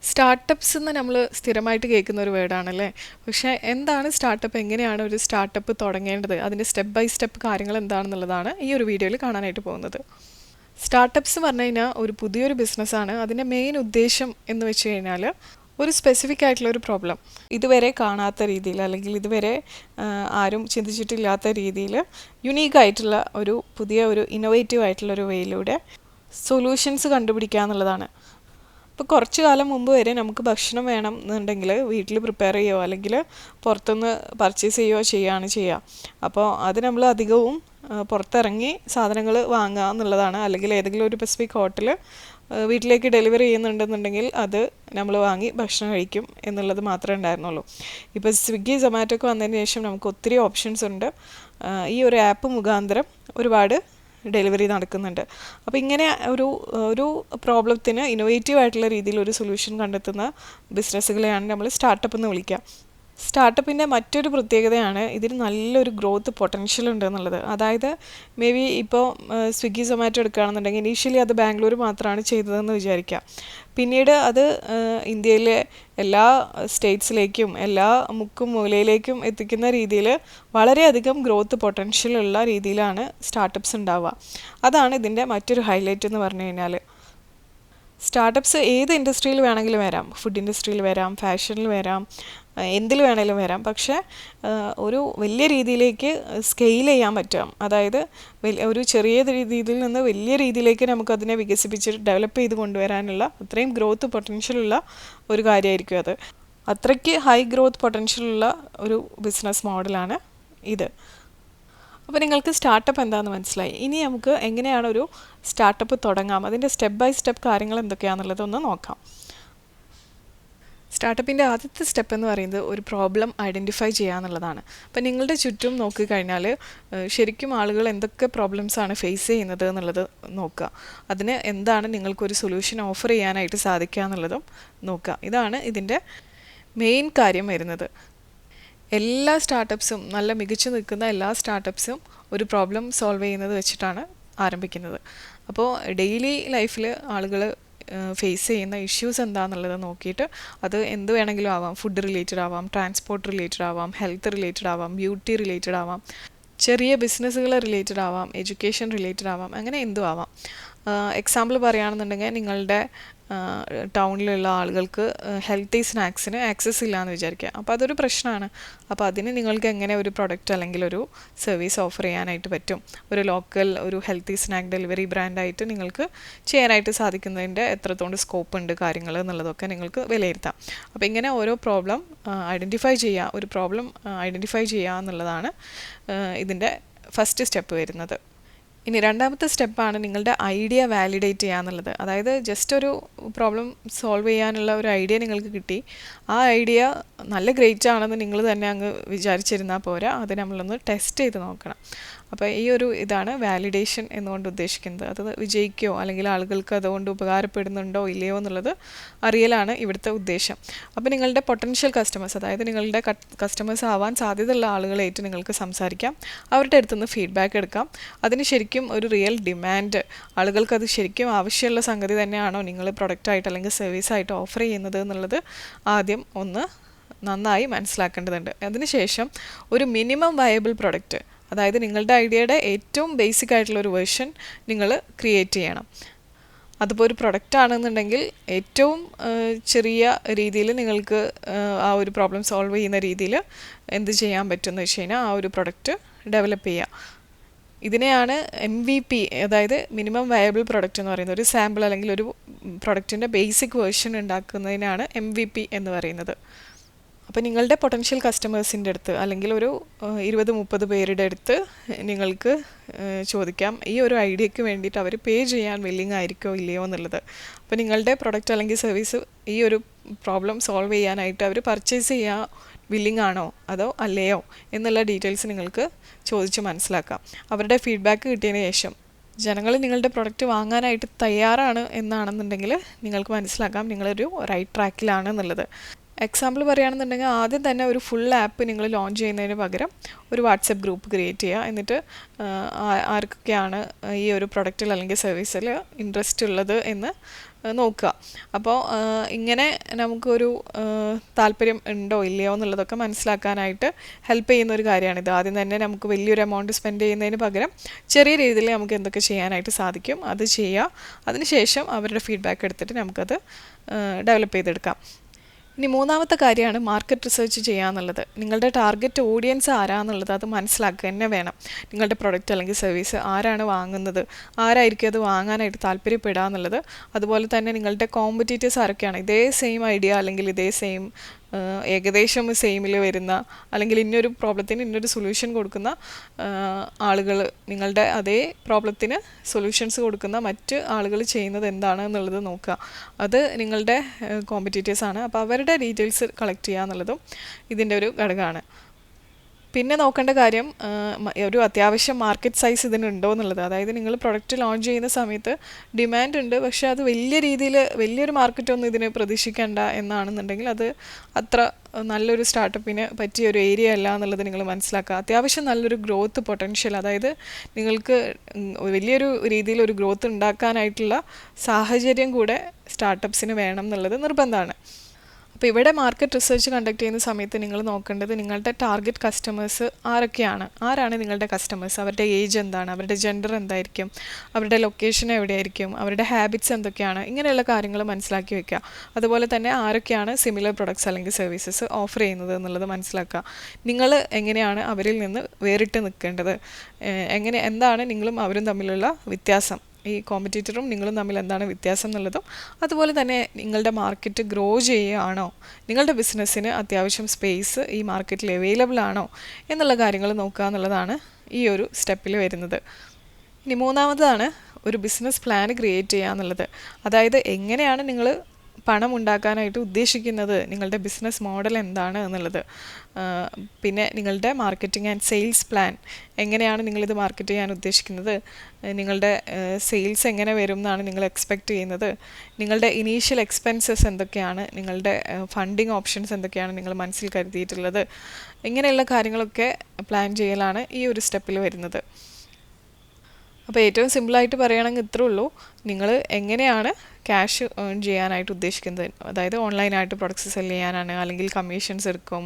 Startups എന്ന് നമ്മൾ സ്ഥിരമായിട്ട് കേൾക്കുന്ന ഒരു വേർഡാണല്ലേ. പക്ഷേ എന്താണ് സ്റ്റാർട്ടപ്പ്, എങ്ങനെയാണ് ഒരു സ്റ്റാർട്ടപ്പ് തുടങ്ങേണ്ടത്, അതിൻ്റെ സ്റ്റെപ്പ് ബൈ സ്റ്റെപ്പ് കാര്യങ്ങൾ എന്താണെന്നുള്ളതാണ് ഈ ഒരു വീഡിയോയിൽ കാണാനായിട്ട് പോകുന്നത്. സ്റ്റാർട്ടപ്സ് പറഞ്ഞു കഴിഞ്ഞാൽ ഒരു പുതിയൊരു ബിസിനസ്സാണ്. അതിൻ്റെ മെയിൻ ഉദ്ദേശം എന്ന് വെച്ച് കഴിഞ്ഞാൽ ഒരു സ്പെസിഫിക് ആയിട്ടുള്ള ഒരു പ്രോബ്ലം ഇതുവരെ കാണാത്ത രീതിയിൽ അല്ലെങ്കിൽ ഇതുവരെ ആരും ചിന്തിച്ചിട്ടില്ലാത്ത രീതിയിൽ യുണീക്കായിട്ടുള്ള ഒരു പുതിയ ഒരു ഇന്നോവേറ്റീവ് ആയിട്ടുള്ള ഒരു വേയിലൂടെ സൊല്യൂഷൻസ് കണ്ടുപിടിക്കുക എന്നുള്ളതാണ്. ഇപ്പോൾ കുറച്ച് കാലം മുമ്പ് വരെ നമുക്ക് ഭക്ഷണം വേണം എന്നുണ്ടെങ്കിൽ വീട്ടിൽ പ്രിപ്പയർ ചെയ്യുകയോ അല്ലെങ്കിൽ പുറത്തുനിന്ന് പർച്ചേസ് ചെയ്യുകയോ ചെയ്യുക. അപ്പോൾ അത് നമ്മൾ അധികവും പുറത്തിറങ്ങി സാധനങ്ങൾ വാങ്ങുക എന്നുള്ളതാണ്. അല്ലെങ്കിൽ ഏതെങ്കിലും ഒരു സ്പെസിഫിക് ഹോട്ടൽ വീട്ടിലേക്ക് ഡെലിവറി ചെയ്യുന്നുണ്ടെന്നുണ്ടെങ്കിൽ അത് നമ്മൾ വാങ്ങി ഭക്ഷണം കഴിക്കും എന്നുള്ളത് മാത്രമേ ഉണ്ടായിരുന്നുള്ളൂ. ഇപ്പോൾ സ്വിഗ്ഗി സൊമാറ്റോ ഒക്കെ വന്നതിന് ശേഷം നമുക്ക് ഒത്തിരി ഓപ്ഷൻസ് ഉണ്ട്. ഈ ഒരു ആപ്പ് മുഖാന്തരം ഒരുപാട് ഡെലിവറി നടക്കുന്നുണ്ട്. അപ്പോൾ ഇങ്ങനെ ഒരു പ്രോബ്ലത്തിന് ഇന്നോവേറ്റീവ് ആയിട്ടുള്ള രീതിയിൽ ഒരു സൊല്യൂഷൻ കണ്ടെത്തുന്ന ബിസിനസ്സുകളെയാണ് നമ്മൾ സ്റ്റാർട്ടപ്പ് എന്ന് വിളിക്കുക. സ്റ്റാർട്ടപ്പിൻ്റെ മറ്റൊരു പ്രത്യേകതയാണ് ഇതിന് നല്ലൊരു ഗ്രോത്ത് പൊട്ടൻഷ്യൽ ഉണ്ട് എന്നുള്ളത്. അതായത് മേ ബി ഇപ്പോൾ സ്വിഗ്ഗി സൊമാറ്റോ എടുക്കുകയാണെന്നുണ്ടെങ്കിൽ ഇനീഷ്യലി അത് ബാംഗ്ലൂർ മാത്രമാണ് ചെയ്തതെന്ന് വിചാരിക്കാം. പിന്നീട് അത് ഇന്ത്യയിലെ എല്ലാ സ്റ്റേറ്റ്സിലേക്കും എല്ലാ മുക്കും മൂലയിലേക്കും എത്തിക്കുന്ന രീതിയിൽ വളരെയധികം ഗ്രോത്ത് പൊട്ടൻഷ്യൽ ഉള്ള രീതിയിലാണ് സ്റ്റാർട്ടപ്സ് ഉണ്ടാവുക. അതാണ് ഇതിൻ്റെ മറ്റൊരു ഹൈലൈറ്റ് എന്ന് പറഞ്ഞു കഴിഞ്ഞാൽ. സ്റ്റാർട്ടപ്സ് ഏത് ഇൻഡസ്ട്രിയിൽ വേണമെങ്കിലും വരാം. ഫുഡ് ഇൻഡസ്ട്രിയിൽ വരാം, ഫാഷനിൽ വരാം, എന്തിൽ വേണമെങ്കിലും വരാം. പക്ഷേ ഒരു വലിയ രീതിയിലേക്ക് സ്കെയിൽ ചെയ്യാൻ പറ്റാം. അതായത് ഒരു ചെറിയ രീതിയിൽ നിന്ന് വലിയ രീതിയിലേക്ക് നമുക്കതിനെ വികസിപ്പിച്ച് ഡെവലപ്പ് ചെയ്ത് കൊണ്ടുവരാനുള്ള അത്രയും ഗ്രോത്ത് പൊട്ടൻഷ്യലുള്ള ഒരു കാര്യമായിരിക്കും അത്. അത്രയ്ക്ക് ഹൈ ഗ്രോത്ത് പൊട്ടൻഷ്യലുള്ള ഒരു ബിസിനസ് മോഡലാണ് ഇത്. അപ്പോൾ നിങ്ങൾക്ക് സ്റ്റാർട്ടപ്പ് എന്താണെന്ന് മനസ്സിലായി. ഇനി നമുക്ക് എങ്ങനെയാണ് ഒരു സ്റ്റാർട്ടപ്പ് തുടങ്ങാം, അതിൻ്റെ സ്റ്റെപ്പ് ബൈ സ്റ്റെപ്പ് കാര്യങ്ങൾ എന്തൊക്കെയാണെന്നുള്ളതൊന്ന് നോക്കാം. സ്റ്റാർട്ടപ്പിൻ്റെ ആദ്യത്തെ സ്റ്റെപ്പ് എന്ന് പറയുന്നത് ഒരു പ്രോബ്ലം ഐഡൻറ്റിഫൈ ചെയ്യുക എന്നുള്ളതാണ്. അപ്പോൾ നിങ്ങളുടെ ചുറ്റും നോക്കിക്കഴിഞ്ഞാൽ ശരിക്കും ആളുകൾ എന്തൊക്കെ പ്രോബ്ലംസാണ് ഫേസ് ചെയ്യുന്നത് എന്നുള്ളത് നോക്കുക. അതിന് എന്താണ് നിങ്ങൾക്കൊരു സൊല്യൂഷൻ ഓഫർ ചെയ്യാനായിട്ട് സാധിക്കുക എന്നുള്ളതും നോക്കുക. ഇതാണ് ഇതിൻ്റെ മെയിൻ കാര്യം വരുന്നത്. എല്ലാ സ്റ്റാർട്ടപ്സും, നല്ല മികച്ചു നിൽക്കുന്ന എല്ലാ സ്റ്റാർട്ടപ്സും ഒരു പ്രോബ്ലം സോൾവ് ചെയ്യുന്നത് വെച്ചിട്ടാണ് ആരംഭിക്കുന്നത്. അപ്പോൾ ഡെയിലി ലൈഫിൽ ആളുകൾ ഫേസ് ചെയ്യുന്ന ഇഷ്യൂസ് എന്താണെന്നുള്ളത് നോക്കിയിട്ട് അത് എന്ത് വേണമെങ്കിലും ആവാം. ഫുഡ് റിലേറ്റഡ് ആവാം, ട്രാൻസ്പോർട്ട് റിലേറ്റഡ് ആവാം, ഹെൽത്ത് റിലേറ്റഡ് ആവാം, ബ്യൂട്ടി റിലേറ്റഡ് ആവാം, ചെറിയ ബിസിനസ്സുകൾ റിലേറ്റഡ് ആവാം, എഡ്യൂക്കേഷൻ റിലേറ്റഡ് ആവാം, അങ്ങനെ എന്തും ആവാം. എക്സാമ്പിൾ പറയുകയാണെന്നുണ്ടെങ്കിൽ നിങ്ങളുടെ ടൗണിലുള്ള ആളുകൾക്ക് ഹെൽത്തി സ്നാക്സിന് ആക്സസ് ഇല്ല എന്ന് വിചാരിക്കുക. അപ്പോൾ അതൊരു പ്രശ്നമാണ്. അപ്പോൾ അതിന് നിങ്ങൾക്ക് എങ്ങനെ ഒരു പ്രൊഡക്റ്റ് അല്ലെങ്കിൽ ഒരു സർവീസ് ഓഫർ ചെയ്യാനായിട്ട് പറ്റും, ഒരു ലോക്കൽ ഒരു ഹെൽത്തി സ്നാക്ക് ഡെലിവറി ബ്രാൻഡായിട്ട് നിങ്ങൾക്ക് ചെയ്യാനായിട്ട് സാധിക്കുന്നതിൻ്റെ എത്രത്തോളം സ്കോപ്പ് ഉണ്ട് കാര്യങ്ങൾ എന്നുള്ളതൊക്കെ നിങ്ങൾക്ക് വിലയിരുത്താം. അപ്പോൾ ഇങ്ങനെ ഓരോ പ്രോബ്ലം ഐഡൻറ്റിഫൈ ചെയ്യുക, ഒരു പ്രോബ്ലം ഐഡൻറ്റിഫൈ ചെയ്യുക എന്നുള്ളതാണ് ഇതിൻ്റെ ഫസ്റ്റ് സ്റ്റെപ്പ് വരുന്നത്. ഇനി രണ്ടാമത്തെ സ്റ്റെപ്പാണ് നിങ്ങളുടെ ഐഡിയ വാലിഡേറ്റ് ചെയ്യുക എന്നുള്ളത്. അതായത് ജസ്റ്റ് ഒരു പ്രോബ്ലം സോൾവ് ചെയ്യാനുള്ള ഒരു ഐഡിയ നിങ്ങൾക്ക് കിട്ടി. ആ ഐഡിയ നല്ല ഗ്രേറ്റ് ആണെന്ന് നിങ്ങൾ തന്നെ അങ്ങ് വിചാരിച്ചിരുന്നാൽ പോരാ, അത് നമ്മളൊന്ന് ടെസ്റ്റ് ചെയ്ത് നോക്കണം. അപ്പോൾ ഈ ഒരു ഇതാണ് വാലിഡേഷൻ എന്നുകൊണ്ട് ഉദ്ദേശിക്കുന്നത്. അത് വിജയിക്കുകയോ അല്ലെങ്കിൽ ആളുകൾക്ക് അതുകൊണ്ട് ഉപകാരപ്പെടുന്നുണ്ടോ ഇല്ലയോ എന്നുള്ളത് അറിയലാണ് ഇവിടുത്തെ ഉദ്ദേശം. അപ്പോൾ നിങ്ങളുടെ പൊട്ടൻഷ്യൽ കസ്റ്റമേഴ്സ്, അതായത് നിങ്ങളുടെ കസ്റ്റമേഴ്സ് ആവാൻ സാധ്യതയുള്ള ആളുകളായിട്ട് നിങ്ങൾക്ക് സംസാരിക്കാം, അവരുടെ അടുത്തുനിന്ന് ഫീഡ്ബാക്ക് എടുക്കാം. അതിന് ശരിക്കും ഒരു റിയൽ ഡിമാൻഡ്, ആളുകൾക്കത് ശരിക്കും ആവശ്യമുള്ള സംഗതി തന്നെയാണോ നിങ്ങൾ പ്രൊഡക്റ്റായിട്ട് അല്ലെങ്കിൽ സർവീസായിട്ട് ഓഫർ ചെയ്യുന്നത് എന്നുള്ളത് ആദ്യം ഒന്ന് നന്നായി മനസ്സിലാക്കേണ്ടതുണ്ട്. അതിനുശേഷം ഒരു മിനിമം വയബിൾ പ്രൊഡക്റ്റ്, അതായത് നിങ്ങളുടെ ഐഡിയയുടെ ഏറ്റവും ബേസിക് ആയിട്ടുള്ളൊരു വേർഷൻ നിങ്ങൾ ക്രിയേറ്റ് ചെയ്യണം. അതിപ്പോൾ ഒരു പ്രൊഡക്റ്റ് ആണെന്നുണ്ടെങ്കിൽ ഏറ്റവും ചെറിയ രീതിയിൽ നിങ്ങൾക്ക് ആ ഒരു പ്രോബ്ലം സോൾവ് ചെയ്യുന്ന രീതിയിൽ എന്ത് ചെയ്യാൻ പറ്റുമെന്ന് വെച്ച് കഴിഞ്ഞാൽ ആ ഒരു പ്രൊഡക്റ്റ് ഡെവലപ്പ് ചെയ്യുക. ഇതിനെയാണ് MVP, അതായത് മിനിമം വയബിൾ പ്രൊഡക്റ്റ് എന്ന് പറയുന്നത്. ഒരു സാമ്പിൾ അല്ലെങ്കിൽ ഒരു പ്രൊഡക്റ്റിൻ്റെ ബേസിക് വേർഷൻ ഉണ്ടാക്കുന്നതിനാണ് MVP എന്ന് പറയുന്നത്. അപ്പോൾ നിങ്ങളുടെ പൊട്ടൻഷ്യൽ കസ്റ്റമേഴ്സിൻ്റെ അടുത്ത് അല്ലെങ്കിൽ ഒരു 20-30 പേരുടെ അടുത്ത് നിങ്ങൾക്ക് ചോദിക്കാം ഈ ഒരു ഐഡിയക്ക് വേണ്ടിയിട്ട് അവർ പേ ചെയ്യാൻ വില്ലിങ് ആയിരിക്കോ ഇല്ലയോ എന്നുള്ളത്. അപ്പോൾ നിങ്ങളുടെ പ്രൊഡക്റ്റ് അല്ലെങ്കിൽ സർവീസ് ഈ ഒരു പ്രോബ്ലം സോൾവ് ചെയ്യാനായിട്ട് അവർ പർച്ചേസ് ചെയ്യാൻ വില്ലിങ് ആണോ അതോ അല്ലയോ എന്നുള്ള ഡീറ്റെയിൽസ് നിങ്ങൾക്ക് ചോദിച്ച് മനസ്സിലാക്കാം. അവരുടെ ഫീഡ്ബാക്ക് കിട്ടിയതിന് ശേഷം ജനങ്ങൾ നിങ്ങളുടെ പ്രൊഡക്റ്റ് വാങ്ങാനായിട്ട് തയ്യാറാണ് എന്നാണെന്നുണ്ടെങ്കിൽ നിങ്ങൾക്ക് മനസ്സിലാക്കാം നിങ്ങളൊരു റൈറ്റ് ട്രാക്കിലാണ് എന്നുള്ളത്. എക്സാമ്പിൾ പറയുകയാണെന്നുണ്ടെങ്കിൽ ആദ്യം തന്നെ ഒരു ഫുൾ ആപ്പ് നിങ്ങൾ ലോഞ്ച് ചെയ്യുന്നതിന് പകരം ഒരു വാട്സപ്പ് ഗ്രൂപ്പ് ക്രിയേറ്റ് ചെയ്യുക. എന്നിട്ട് ആർക്കൊക്കെയാണ് ഈ ഒരു പ്രൊഡക്റ്റിൽ അല്ലെങ്കിൽ സർവീസിൽ ഇൻട്രസ്റ്റ് ഉള്ളത് എന്ന് നോക്കുക. അപ്പോൾ ഇങ്ങനെ നമുക്കൊരു താല്പര്യം ഉണ്ടോ ഇല്ലയോ എന്നുള്ളതൊക്കെ മനസ്സിലാക്കാനായിട്ട് ഹെൽപ്പ് ചെയ്യുന്ന ഒരു കാര്യമാണിത്. ആദ്യം തന്നെ നമുക്ക് വലിയൊരു എമൗണ്ട് സ്പെൻഡ് ചെയ്യുന്നതിന് പകരം ചെറിയ രീതിയിൽ നമുക്ക് എന്തൊക്കെ ചെയ്യാനായിട്ട് സാധിക്കും അത് ചെയ്യുക. അതിനുശേഷം അവരുടെ ഫീഡ്ബാക്ക് എടുത്തിട്ട് നമുക്കത് ഡെവലപ്പ് ചെയ്തെടുക്കാം. ഇനി മൂന്നാമത്തെ കാര്യമാണ് മാർക്കറ്റ് റിസർച്ച് ചെയ്യുക എന്നുള്ളത്. നിങ്ങളുടെ ടാർഗറ്റ് ഓഡിയൻസ് ആരാന്നുള്ളത് അത് മനസ്സിലാക്കുക തന്നെ വേണം. നിങ്ങളുടെ പ്രൊഡക്റ്റ് അല്ലെങ്കിൽ സർവീസ് ആരാണ് വാങ്ങുന്നത്, ആരായിരിക്കും അത് വാങ്ങാനായിട്ട് താല്പര്യപ്പെടുക എന്നുള്ളത്. അതുപോലെ തന്നെ നിങ്ങളുടെ കോമ്പറ്റീറ്റേഴ്സ് ആരൊക്കെയാണ്, ഇതേ സെയിം ഐഡിയ അല്ലെങ്കിൽ ഇതേ സെയിം ഏകദേശം സെയിമിൽ വരുന്ന അല്ലെങ്കിൽ ഇന്നൊരു പ്രോബ്ലത്തിന് ഇന്നൊരു സൊല്യൂഷൻ കൊടുക്കുന്ന ആളുകൾ, നിങ്ങളുടെ അതേ പ്രോബ്ലത്തിന് സൊല്യൂഷൻസ് കൊടുക്കുന്ന മറ്റ് ആളുകൾ ചെയ്യുന്നത് എന്താണ് എന്നുള്ളത് നോക്കുക. അത് നിങ്ങളുടെ കോമ്പറ്റീറ്റേഴ്സാണ്. അപ്പോൾ അവരുടെ ഡീറ്റെയിൽസ് കളക്ട് ചെയ്യുക എന്നുള്ളതും ഇതിൻ്റെ ഒരു ഘടകമാണ്. പിന്നെ നോക്കേണ്ട കാര്യം ഒരു അത്യാവശ്യം മാർക്കറ്റ് സൈസ് ഇതിനുണ്ടോ എന്നുള്ളത്. അതായത് നിങ്ങൾ പ്രൊഡക്റ്റ് ലോഞ്ച് ചെയ്യുന്ന സമയത്ത് ഡിമാൻഡ് ഉണ്ട്, പക്ഷേ അത് വലിയ രീതിയിൽ വലിയൊരു മാർക്കറ്റൊന്നും ഇതിന് പ്രതീക്ഷിക്കേണ്ട എന്നാണെന്നുണ്ടെങ്കിൽ അത് അത്ര നല്ലൊരു സ്റ്റാർട്ടപ്പിന് പറ്റിയ ഒരു ഏരിയ അല്ല എന്നുള്ളത് നിങ്ങൾ മനസ്സിലാക്കുക. അത്യാവശ്യം നല്ലൊരു ഗ്രോത്ത് പൊട്ടൻഷ്യൽ, അതായത് നിങ്ങൾക്ക് വലിയൊരു രീതിയിൽ ഒരു ഗ്രോത്ത് ഉണ്ടാക്കാനായിട്ടുള്ള സാഹചര്യം കൂടെ സ്റ്റാർട്ടപ്സിന് വേണം എന്നുള്ളത് നിർബന്ധമാണ്. അപ്പോൾ ഇവിടെ മാർക്കറ്റ് റിസർച്ച് കണ്ടക്ട് ചെയ്യുന്ന സമയത്ത് നിങ്ങൾ നോക്കേണ്ടത് നിങ്ങളുടെ ടാർഗറ്റ് കസ്റ്റമേഴ്സ് ആരാണ് നിങ്ങളുടെ കസ്റ്റമേഴ്സ്, അവരുടെ ഏജ് എന്താണ്, അവരുടെ ജെൻഡർ എന്തായിരിക്കും, അവരുടെ ലൊക്കേഷൻ എവിടെയായിരിക്കും, അവരുടെ ഹാബിറ്റ്സ് എന്തൊക്കെയാണ്, ഇങ്ങനെയുള്ള കാര്യങ്ങൾ മനസ്സിലാക്കി വെക്കുക. അതുപോലെ തന്നെ ആരൊക്കെയാണ് സിമിലർ പ്രൊഡക്ട്സ് അല്ലെങ്കിൽ സർവീസസ് ഓഫർ ചെയ്യുന്നത് എന്നുള്ളത് മനസ്സിലാക്കുക. നിങ്ങൾ എങ്ങനെയാണ് അവരിൽ നിന്ന് വേറിട്ട് നിൽക്കേണ്ടത്, എന്താണ് നിങ്ങളും അവരും തമ്മിലുള്ള വ്യത്യാസം, ഈ കോമ്പറ്റീറ്ററും നിങ്ങളും തമ്മിൽ എന്താണ് വ്യത്യാസം എന്നുള്ളതും, അതുപോലെ തന്നെ നിങ്ങളുടെ മാർക്കറ്റ് ഗ്രോ ചെയ്യുകയാണോ, നിങ്ങളുടെ ബിസിനസ്സിന് അത്യാവശ്യം സ്പേസ് ഈ മാർക്കറ്റിൽ അവൈലബിൾ ആണോ എന്നുള്ള കാര്യങ്ങൾ നോക്കുക എന്നുള്ളതാണ് ഈ ഒരു സ്റ്റെപ്പിൽ വരുന്നത്. ഇനി മൂന്നാമതാണ് ഒരു ബിസിനസ് പ്ലാൻ ക്രിയേറ്റ് ചെയ്യുക എന്നുള്ളത്. അതായത് എങ്ങനെയാണ് നിങ്ങൾ പണം ഉണ്ടാക്കാനായിട്ട് ഉദ്ദേശിക്കുന്നത്, നിങ്ങളുടെ ബിസിനസ് മോഡൽ എന്താണ് എന്നുള്ളത്. പിന്നെ നിങ്ങളുടെ മാർക്കറ്റിംഗ് ആൻഡ് സെയിൽസ് പ്ലാൻ, എങ്ങനെയാണ് നിങ്ങളിത് മാർക്കറ്റ് ചെയ്യാൻ ഉദ്ദേശിക്കുന്നത്, നിങ്ങളുടെ സെയിൽസ് എങ്ങനെ വരും എന്നാണ് നിങ്ങൾ എക്സ്പെക്റ്റ് ചെയ്യുന്നത്, നിങ്ങളുടെ ഇനീഷ്യൽ എക്സ്പെൻസസ് എന്തൊക്കെയാണ്, നിങ്ങളുടെ ഫണ്ടിങ് ഓപ്ഷൻസ് എന്തൊക്കെയാണ് നിങ്ങൾ മനസ്സിൽ കരുതിയിട്ടുള്ളത്, ഇങ്ങനെയുള്ള കാര്യങ്ങളൊക്കെ പ്ലാൻ ചെയ്യലാണ് ഈ ഒരു സ്റ്റെപ്പിൽ വരുന്നത്. അപ്പോൾ ഏറ്റവും സിമ്പിളായിട്ട് പറയുകയാണെങ്കിൽ ഇത്രേ ഉള്ളൂ. നിങ്ങൾ എങ്ങനെയാണ് ക്യാഷ് ഏൺ ചെയ്യാനായിട്ട് ഉദ്ദേശിക്കുന്നത്, അതായത് ഓൺലൈനായിട്ട് പ്രൊഡക്ട്സ് സെല് ചെയ്യാനാണ്, അല്ലെങ്കിൽ കമ്മീഷൻസ് എടുക്കും,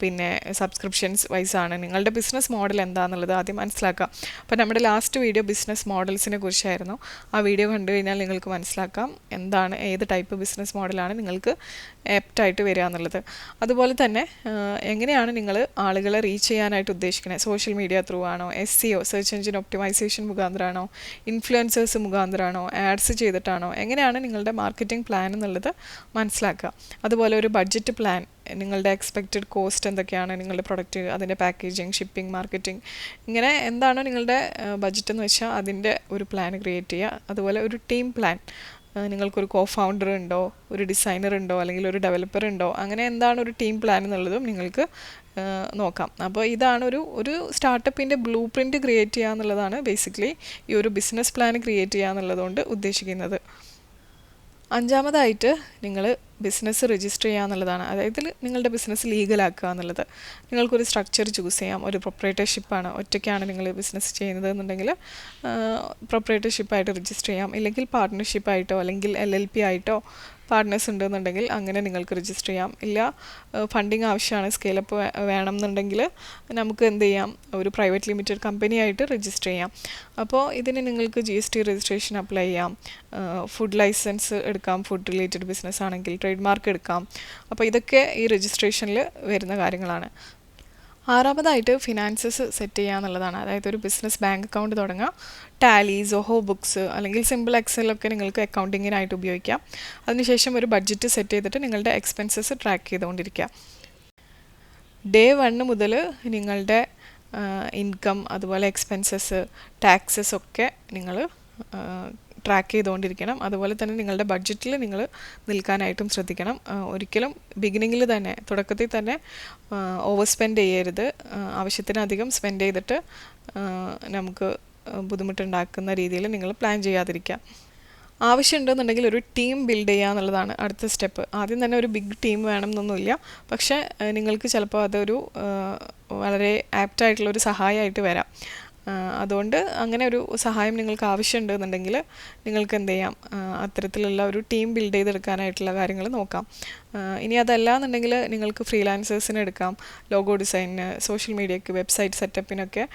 പിന്നെ സബ്സ്ക്രിപ്ഷൻസ് വൈസാണ്, നിങ്ങളുടെ ബിസിനസ് മോഡൽ എന്താണെന്നുള്ളത് ആദ്യം മനസ്സിലാക്കുക. അപ്പോൾ നമ്മുടെ ലാസ്റ്റ് വീഡിയോ ബിസിനസ് മോഡൽസിനെ കുറിച്ചായിരുന്നു. ആ വീഡിയോ കണ്ടു കഴിഞ്ഞാൽ നിങ്ങൾക്ക് മനസ്സിലാക്കാം എന്താണ്, ഏത് ടൈപ്പ് ബിസിനസ് മോഡലാണ് നിങ്ങൾക്ക് ആപ്റ്റായിട്ട് വരിക എന്നുള്ളത്. അതുപോലെ തന്നെ എങ്ങനെയാണ് നിങ്ങൾ ആളുകളെ റീച്ച് ചെയ്യാനായിട്ട് ഉദ്ദേശിക്കുന്നത്, സോഷ്യൽ മീഡിയ ത്രൂ ആണോ, SEO സെർച്ച് എഞ്ചിൻ ഒപ്റ്റിമൈസേഷൻ മുഖാന്തരമാണോ, ഇൻഫ്ലുവൻസേഴ്സ് മുഖാന്തരമാണോ, ആഡ്സ് ചെയ്തിട്ടാണോ, എങ്ങനെയാണ് നിങ്ങളുടെ മാർക്കറ്റിംഗ് പ്ലാൻ എന്നുള്ളത് മനസ്സിലാക്കുക. അതുപോലെ ഒരു ബഡ്ജറ്റ് പ്ലാൻ, നിങ്ങളുടെ എക്സ്പെക്റ്റഡ് കോസ്റ്റ് എന്തൊക്കെയാണ്, നിങ്ങളുടെ പ്രൊഡക്റ്റ്, അതിൻ്റെ പാക്കേജിങ്, ഷിപ്പിംഗ്, മാർക്കറ്റിംഗ്, ഇങ്ങനെ എന്താണോ നിങ്ങളുടെ ബഡ്ജറ്റ് എന്ന് വെച്ചാൽ അതിൻ്റെ ഒരു പ്ലാൻ ക്രിയേറ്റ് ചെയ്യുക. അതുപോലെ ഒരു ടീം പ്ലാൻ, നിങ്ങൾക്കൊരു ഫൗണ്ടർ ഉണ്ടോ, ഒരു ഡിസൈനർ ഉണ്ടോ, അല്ലെങ്കിൽ ഒരു ഡെവലപ്പർ ഉണ്ടോ, അങ്ങനെ എന്താണ് ഒരു ടീം പ്ലാൻ എന്നുള്ളതും നിങ്ങൾക്ക് നോക്കാം. അപ്പോൾ ഇതാണ് ഒരു സ്റ്റാർട്ടപ്പിൻ്റെ ബ്ലൂ പ്രിൻറ്റ് ക്രിയേറ്റ് ചെയ്യുക എന്നുള്ളതാണ് ബേസിക്കലി ഈ ഒരു ബിസിനസ് പ്ലാൻ ക്രിയേറ്റ് ചെയ്യുക എന്നുള്ളതുകൊണ്ട് ഉദ്ദേശിക്കുന്നത്. അഞ്ചാമതായിട്ട് നിങ്ങൾ ബിസിനസ് രജിസ്റ്റർ ചെയ്യുക എന്നുള്ളതാണ്. അതായത് നിങ്ങളുടെ ബിസിനസ് ലീഗലാക്കുക എന്നുള്ളത്. നിങ്ങൾക്കൊരു സ്ട്രക്ചർ ചൂസ് ചെയ്യാം. ഒരു പ്രൊപ്പറേറ്റർഷിപ്പാണ്, ഒറ്റയ്ക്കാണ് നിങ്ങൾ ബിസിനസ് ചെയ്യുന്നത് എന്നുണ്ടെങ്കിൽ പ്രൊപ്പറേറ്റർഷിപ്പായിട്ട് രജിസ്റ്റർ ചെയ്യാം. ഇല്ലെങ്കിൽ പാർട്ട്ണർഷിപ്പായിട്ടോ അല്ലെങ്കിൽ LLP ആയിട്ടോ പാർട്ട്നേഴ്സ് ഉണ്ടെന്നുണ്ടെങ്കിൽ അങ്ങനെ നിങ്ങൾക്ക് രജിസ്റ്റർ ചെയ്യാം. ഇല്ല ഫണ്ടിങ് ആവശ്യമാണ്, സ്കെയിലപ്പ് വേണം എന്നുണ്ടെങ്കിൽ നമുക്ക് എന്ത് ചെയ്യാം, ഒരു പ്രൈവറ്റ് ലിമിറ്റഡ് കമ്പനിയായിട്ട് രജിസ്റ്റർ ചെയ്യാം. അപ്പോൾ ഇതിന് നിങ്ങൾക്ക് GST രജിസ്ട്രേഷൻ അപ്ലൈ ചെയ്യാം, ഫുഡ് ലൈസൻസ് എടുക്കാം, ഫുഡ് റിലേറ്റഡ് ബിസിനസ് ആണെങ്കിൽ ട്രേഡ് മാർക്ക് എടുക്കാം. അപ്പോൾ ഇതൊക്കെ ഈ രജിസ്ട്രേഷനിൽ വരുന്ന കാര്യങ്ങളാണ്. ആറാമതായിട്ട് ഫിനാൻസസ് സെറ്റ് ചെയ്യുക എന്നുള്ളതാണ്. അതായത് ഒരു ബിസിനസ് ബാങ്ക് അക്കൗണ്ട് തുടങ്ങാം. ടാലി, സോഹോ ബുക്സ് അല്ലെങ്കിൽ സിമ്പിൾ എക്സലൊക്കെ നിങ്ങൾക്ക് അക്കൗണ്ടിങ്ങിനായിട്ട് ഉപയോഗിക്കാം. അതിനുശേഷം ഒരു ബഡ്ജറ്റ് സെറ്റ് ചെയ്തിട്ട് നിങ്ങളുടെ എക്സ്പെൻസസ് ട്രാക്ക് ചെയ്തുകൊണ്ടിരിക്കുക. ഡേ 1 മുതൽ നിങ്ങളുടെ ഇൻകം, അതുപോലെ എക്സ്പെൻസസ്, ടാക്സസ് ഒക്കെ നിങ്ങൾ ട്രാക്ക് ചെയ്തുകൊണ്ടിരിക്കണം. അതുപോലെ തന്നെ നിങ്ങളുടെ ബഡ്ജറ്റിൽ നിങ്ങൾ നിൽക്കാനായിട്ടും ശ്രദ്ധിക്കണം. ഒരിക്കലും ബിഗിനിങ്ങിൽ തന്നെ, തുടക്കത്തിൽ തന്നെ ഓവർ സ്പെൻഡ് ചെയ്യരുത്. ആവശ്യത്തിനധികം സ്പെൻഡ് ചെയ്തിട്ട് നമുക്ക് ബുദ്ധിമുട്ടുണ്ടാക്കുന്ന രീതിയിൽ നിങ്ങൾ പ്ലാൻ ചെയ്യാതിരിക്കുക. ആവശ്യമുണ്ടെന്നുണ്ടെങ്കിൽ ഒരു ടീം ബിൽഡ് ചെയ്യുക എന്നുള്ളതാണ് അടുത്ത സ്റ്റെപ്പ്. ആദ്യം തന്നെ ഒരു ബിഗ് ടീം വേണം എന്നൊന്നുമില്ല, പക്ഷേ നിങ്ങൾക്ക് ചിലപ്പോൾ അതൊരു വളരെ ആപ്റ്റായിട്ടുള്ളൊരു സഹായമായിട്ട് വരാം. അതുകൊണ്ട് അങ്ങനെ ഒരു സഹായം നിങ്ങൾക്ക് ആവശ്യമുണ്ടെന്നുണ്ടെങ്കിൽ നിങ്ങൾക്ക് എന്ത് ചെയ്യാം, അത്തരത്തിലുള്ള ഒരു ടീം ബിൽഡ് ചെയ്തെടുക്കാനായിട്ടുള്ള കാര്യങ്ങൾ നോക്കാം. ഇനി അതല്ല എന്നുണ്ടെങ്കിൽ നിങ്ങൾക്ക് ഫ്രീലാൻസേഴ്സിനെ എടുക്കാം. ലോഗോ ഡിസൈനിന്, സോഷ്യൽ മീഡിയക്ക്, വെബ്സൈറ്റ് സെറ്റപ്പിനൊക്കെ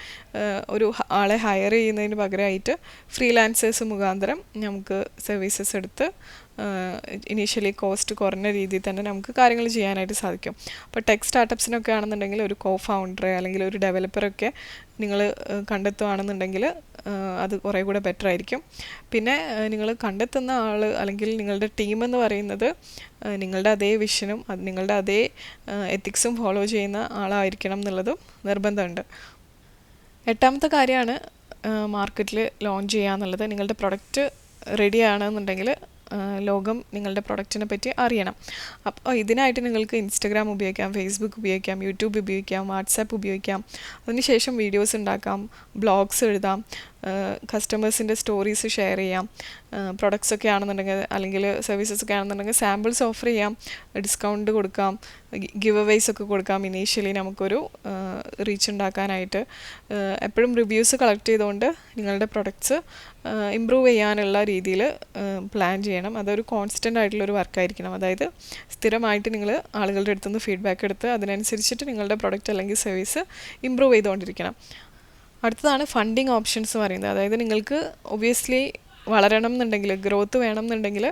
ഒരു ആളെ ഹയർ ചെയ്യുന്നതിന് പകരമായിട്ട് ഫ്രീലാൻസേഴ്സ് മുഖാന്തരം നമുക്ക് സർവീസസ് എടുത്ത് ഇനീഷ്യലി കോസ്റ്റ് കുറഞ്ഞ രീതിയിൽ തന്നെ നമുക്ക് കാര്യങ്ങൾ ചെയ്യാനായിട്ട് സാധിക്കും. അപ്പോൾ ടെക് സ്റ്റാർട്ടപ്സിനൊക്കെ ആണെന്നുണ്ടെങ്കിൽ ഒരു ഫൗണ്ടറെ അല്ലെങ്കിൽ ഒരു ഡെവലപ്പറൊക്കെ നിങ്ങൾ കണ്ടെത്തുകയാണെന്നുണ്ടെങ്കിൽ അത് കുറേ കൂടെ ബെറ്റർ ആയിരിക്കും. പിന്നെ നിങ്ങൾ കണ്ടെത്തുന്ന ആൾ അല്ലെങ്കിൽ നിങ്ങളുടെ ടീം എന്ന് പറയുന്നത് നിങ്ങളുടെ അതേ വിഷനും നിങ്ങളുടെ അതേ എത്തിക്സും ഫോളോ ചെയ്യുന്ന ആളായിരിക്കണം എന്നുള്ളതും നിർബന്ധമുണ്ട്. 8ാമത്തെ കാര്യമാണ് മാർക്കറ്റിൽ ലോഞ്ച് ചെയ്യുക എന്നുള്ളത്. നിങ്ങളുടെ പ്രൊഡക്റ്റ് റെഡി ആണെന്നുണ്ടെങ്കിൽ ലോകം നിങ്ങളുടെ പ്രൊഡക്റ്റിനെ പറ്റി അറിയണം. അപ്പോൾ ഇതിനായിട്ട് നിങ്ങൾക്ക് ഇൻസ്റ്റഗ്രാം ഉപയോഗിക്കാം, ഫേസ്ബുക്ക് ഉപയോഗിക്കാം, യൂട്യൂബ് ഉപയോഗിക്കാം, വാട്സാപ്പ് ഉപയോഗിക്കാം. അതിനുശേഷം വീഡിയോസ് ഉണ്ടാക്കാം, ബ്ലോഗ്സ് എഴുതാം, കസ്റ്റമേഴ്സിൻ്റെ സ്റ്റോറീസ് ഷെയർ ചെയ്യാം. പ്രൊഡക്ട്സ് ഒക്കെ ആണെന്നുണ്ടെങ്കിൽ അല്ലെങ്കിൽ സർവീസസ് ഒക്കെ ആണെന്നുണ്ടെങ്കിൽ സാമ്പിൾസ് ഓഫർ ചെയ്യാം, ഡിസ്കൗണ്ട് കൊടുക്കാം, ഗിവ് അവേയ്സ് ഒക്കെ കൊടുക്കാം. ഇനീഷ്യലി നമുക്കൊരു റീച്ച് ഉണ്ടാക്കാനായിട്ട് എപ്പോഴും റിവ്യൂസ് കളക്ട് ചെയ്തുകൊണ്ട് നിങ്ങളുടെ പ്രൊഡക്ട്സ് ഇമ്പ്രൂവ് ചെയ്യാനുള്ള രീതിയിൽ പ്ലാൻ ചെയ്യണം. അതൊരു കോൺസ്റ്റൻ്റ് ആയിട്ടുള്ളൊരു വർക്കായിരിക്കണം. അതായത് സ്ഥിരമായിട്ട് നിങ്ങൾ ആളുകളുടെ അടുത്തുനിന്ന് ഫീഡ്ബാക്ക് എടുത്ത് അതിനനുസരിച്ചിട്ട് നിങ്ങളുടെ പ്രൊഡക്റ്റ് അല്ലെങ്കിൽ സർവീസ് ഇമ്പ്രൂവ് ചെയ്തുകൊണ്ടിരിക്കണം. അടുത്തതാണ് ഫണ്ടിങ് ഓപ്ഷൻസ് എന്ന് പറയുന്നത്. അതായത് നിങ്ങൾക്ക് ഒബ്വിയസ്ലി വളരണം എന്നുണ്ടെങ്കിൽ, ഗ്രോത്ത് വേണം എന്നുണ്ടെങ്കിൽ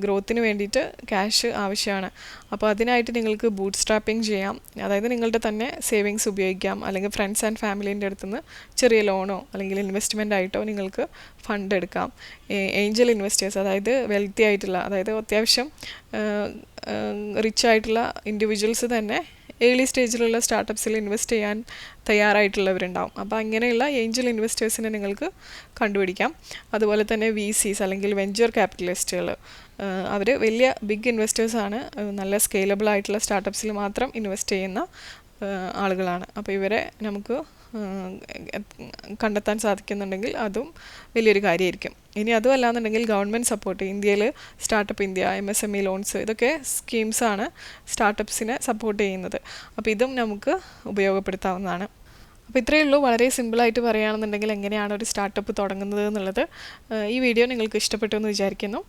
ഗ്രോത്തിന് വേണ്ടിയിട്ട് ക്യാഷ് ആവശ്യമാണ്. അപ്പോൾ അതിനായിട്ട് നിങ്ങൾക്ക് ബൂട്ട് സ്ട്രാപ്പിംഗ് ചെയ്യാം. അതായത് നിങ്ങളുടെ തന്നെ സേവിങ്സ് ഉപയോഗിക്കാം, അല്ലെങ്കിൽ ഫ്രണ്ട്സ് ആൻഡ് ഫാമിലീൻ്റെ അടുത്തുനിന്ന് ചെറിയ ലോണോ അല്ലെങ്കിൽ ഇൻവെസ്റ്റ്മെൻ്റ് ആയിട്ടോ നിങ്ങൾക്ക് ഫണ്ട് എടുക്കാം. ഏഞ്ചൽ ഇൻവെസ്റ്റേഴ്സ്, അതായത് വെൽത്തി ആയിട്ടുള്ള, അതായത് അത്യാവശ്യം റിച്ച് ആയിട്ടുള്ള ഇൻഡിവിജ്വൽസ് തന്നെ ഏർലി സ്റ്റേജിലുള്ള സ്റ്റാർട്ടപ്സിൽ ഇൻവെസ്റ്റ് ചെയ്യാൻ തയ്യാറായിട്ടുള്ളവരുണ്ടാവും. അപ്പോൾ അങ്ങനെയുള്ള ഏഞ്ചൽ ഇൻവെസ്റ്റേഴ്സിനെ നിങ്ങൾക്ക് കണ്ടുപിടിക്കാം. അതുപോലെ തന്നെ VCs അല്ലെങ്കിൽ വെഞ്ചർ ക്യാപിറ്റലിസ്റ്റുകൾ, അവർ വലിയ ബിഗ് ഇൻവെസ്റ്റേഴ്സാണ്. നല്ല സ്കെയിലബിൾ ആയിട്ടുള്ള സ്റ്റാർട്ടപ്സിൽ മാത്രം ഇൻവെസ്റ്റ് ചെയ്യുന്ന ആളുകളാണ്. അപ്പോൾ ഇവരെ നമുക്ക് കണ്ടെത്താൻ സാധിക്കുന്നുണ്ടെങ്കിൽ അതും വലിയൊരു കാര്യമായിരിക്കും. ഇനി അതും അല്ലാന്നുണ്ടെങ്കിൽ ഗവൺമെൻറ് സപ്പോർട്ട്, ഇന്ത്യയിൽ സ്റ്റാർട്ടപ്പ് ഇന്ത്യ, MSME ലോൺസ്, ഇതൊക്കെ സ്കീംസാണ് സ്റ്റാർട്ടപ്സിനെ സപ്പോർട്ട് ചെയ്യുന്നത്. അപ്പോൾ ഇതും നമുക്ക് ഉപയോഗപ്പെടുത്താവുന്നതാണ്. അപ്പോൾ ഇത്രയേ ഉള്ളൂ. വളരെ സിമ്പിളായിട്ട് പറയുകയാണെന്നുണ്ടെങ്കിൽ എങ്ങനെയാണ് ഒരു സ്റ്റാർട്ടപ്പ് തുടങ്ങുന്നത് എന്നുള്ളത്. ഈ വീഡിയോ നിങ്ങൾക്ക് ഇഷ്ടപ്പെട്ടു എന്ന് വിചാരിക്കുന്നു.